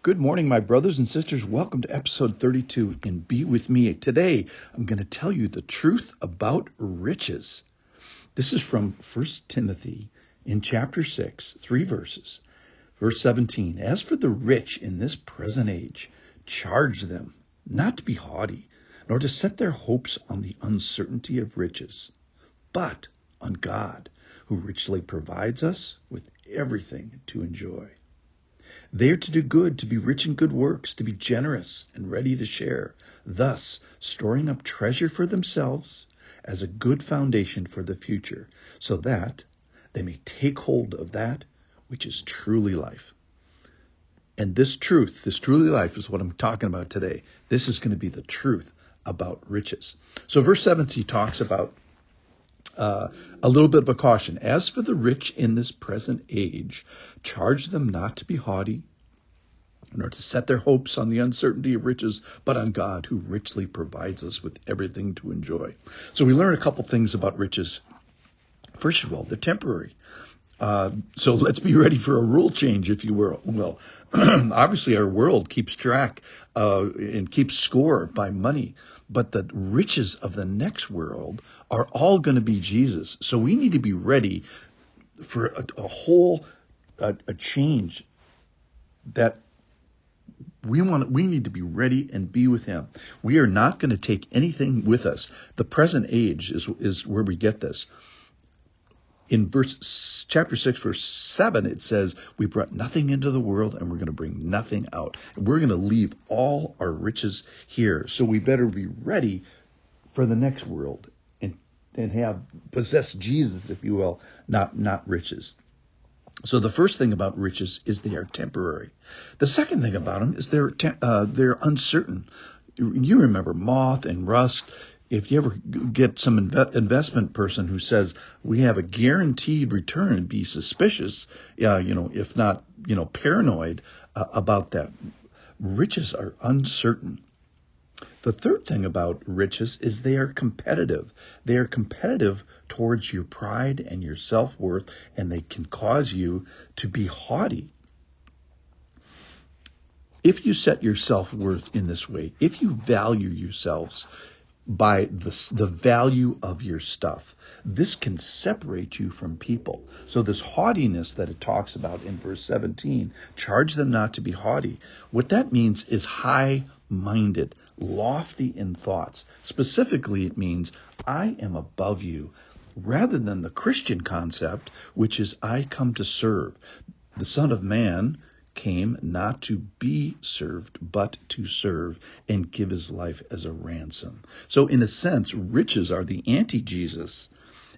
Good morning, my brothers and sisters. Welcome to episode 32 in Be With Me. Today, I'm going to tell you the truth about riches. This is from 1 Timothy in chapter 6, 3 verses. Verse 17, as for the rich in this present age, charge them not to be haughty, nor to set their hopes on the uncertainty of riches, but on God, who richly provides us with everything to enjoy. They are to do good, to be rich in good works, to be generous and ready to share, thus storing up treasure for themselves as a good foundation for the future, so that they may take hold of that which is truly life. And this truth, this truly life, is what I'm talking about today. This is going to be the truth about riches. So verse 17 talks about a little bit of a caution. As for the rich in this present age, charge them not to be haughty, nor to set their hopes on the uncertainty of riches, but on God, who richly provides us with everything to enjoy. So we learn a couple things about riches. First of all, they're temporary. So let's be ready for a rule change, if you will. Obviously, our world keeps track and keeps score by money, but the riches of the next world are all going to be Jesus. So we need to be ready for a whole change that we need to be ready and be with him. We are not going to take anything with us. The present age is where we get this. In chapter 6, verse 7, it says, we brought nothing into the world and we're going to bring nothing out. And we're going to leave all our riches here. So we better be ready for the next world and possess Jesus, if you will, not riches. So the first thing about riches is they are temporary. The second thing about them is they're uncertain. You remember Moth and Rust. If you ever get some investment person who says we have a guaranteed return, be suspicious, if not, paranoid about that. Riches are uncertain. The third thing about riches is they are competitive. They are competitive towards your pride and your self-worth, and they can cause you to be haughty. If you set your self-worth in this way, if you value yourselves by the value of your stuff, this can separate you from people. So this haughtiness that it talks about in verse 17, charge them not to be haughty. What that means is high-minded, lofty in thoughts. Specifically, it means I am above you, rather than the Christian concept, which is I come to serve. The Son of Man came not to be served, but to serve and give his life as a ransom. So in a sense, riches are the anti-Jesus,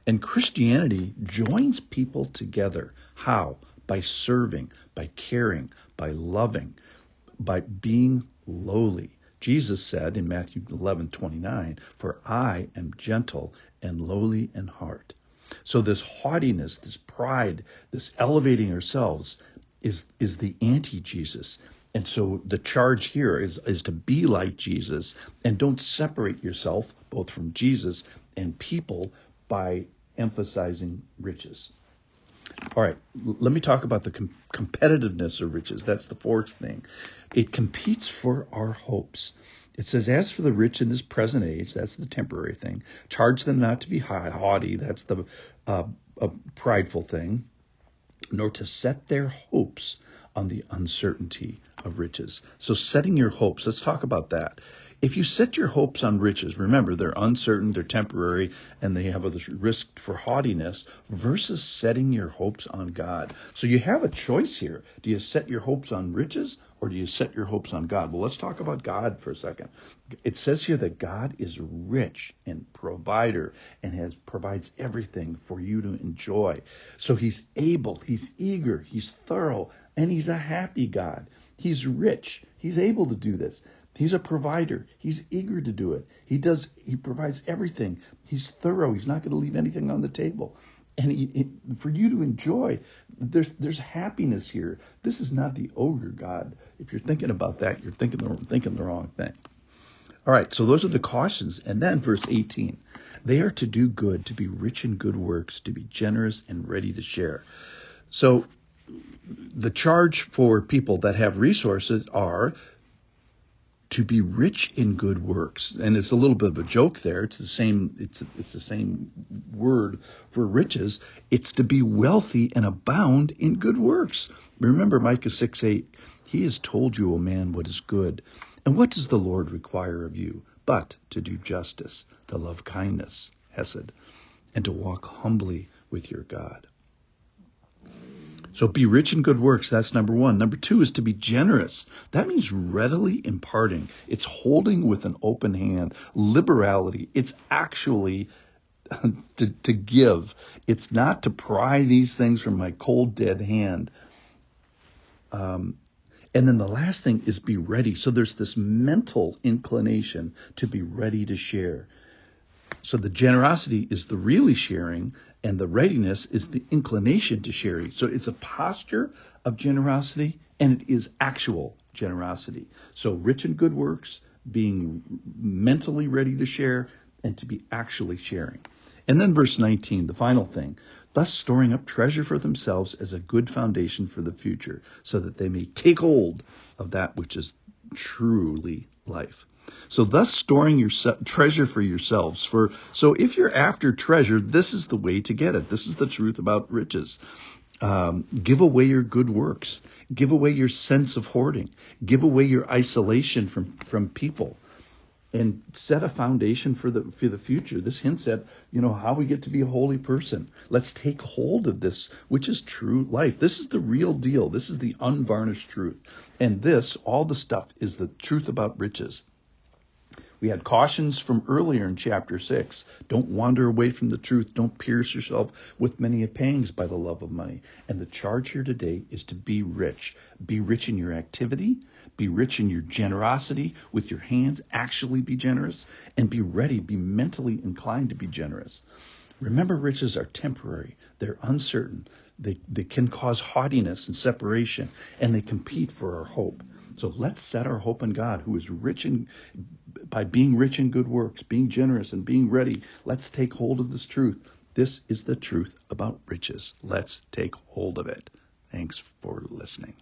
and Christianity joins people together. How? By serving, by caring, by loving, by being lowly. Jesus said in Matthew 11:29, for I am gentle and lowly in heart. So this haughtiness, this pride, this elevating ourselves is the anti-Jesus. And so the charge here is to be like Jesus, and don't separate yourself both from Jesus and people by emphasizing riches. All right, let me talk about the competitiveness of riches. That's the fourth thing. It competes for our hopes. It says, as for the rich in this present age, that's the temporary thing. Charge them not to be haughty. That's the prideful thing. Nor to set their hopes on the uncertainty of riches. So setting your hopes, let's talk about that. If you set your hopes on riches, remember, they're uncertain, they're temporary, and they have a risk for haughtiness versus setting your hopes on God. So you have a choice here. Do you set your hopes on riches or do you set your hopes on God? Well, let's talk about God for a second. It says here that God is rich and provider and provides everything for you to enjoy. So he's able, he's eager, he's thorough, and he's a happy God. He's rich. He's able to do this. He's a provider. He's eager to do it. He provides everything. He's thorough. He's not going to leave anything on the table. And for you to enjoy, there's happiness here. This is not the ogre God. If you're thinking about that, you're thinking the wrong thing. All right, so those are the cautions. And then verse 18, they are to do good, to be rich in good works, to be generous and ready to share. So the charge for people that have resources are to be rich in good works. And it's a little bit of a joke there. It's the same word for riches. It's to be wealthy and abound in good works. Remember Micah 6:8. He has told you, O man, what is good. And what does the Lord require of you? But to do justice, to love kindness, hesed, and to walk humbly with your God. So be rich in good works. That's number one. Number two is to be generous. That means readily imparting. It's holding with an open hand. Liberality. It's actually to give. It's not to pry these things from my cold, dead hand. And then the last thing is be ready. So there's this mental inclination to be ready to share. So the generosity is the really sharing, and the readiness is the inclination to sharing. So it's a posture of generosity, and it is actual generosity. So rich in good works, being mentally ready to share, and to be actually sharing. And then verse 19, the final thing, thus storing up treasure for themselves as a good foundation for the future, so that they may take hold of that which is truly life. So thus storing your treasure for yourselves. So if you're after treasure, this is the way to get it. This is the truth about riches. Give away your good works. Give away your sense of hoarding. Give away your isolation from people. And set a foundation for the future. This hints at, how we get to be a holy person. Let's take hold of this, which is true life. This is the real deal. This is the unvarnished truth. And all the stuff is the truth about riches. We had cautions from earlier in chapter 6. Don't wander away from the truth. Don't pierce yourself with many pangs by the love of money. And the charge here today is to be rich. Be rich in your activity. Be rich in your generosity with your hands. Actually be generous. And be ready. Be mentally inclined to be generous. Remember, riches are temporary. They're uncertain. They can cause haughtiness and separation. And they compete for our hope. So let's set our hope in God, who is by being rich in good works, being generous and being ready. Let's take hold of this truth. This is the truth about riches. Let's take hold of it. Thanks for listening.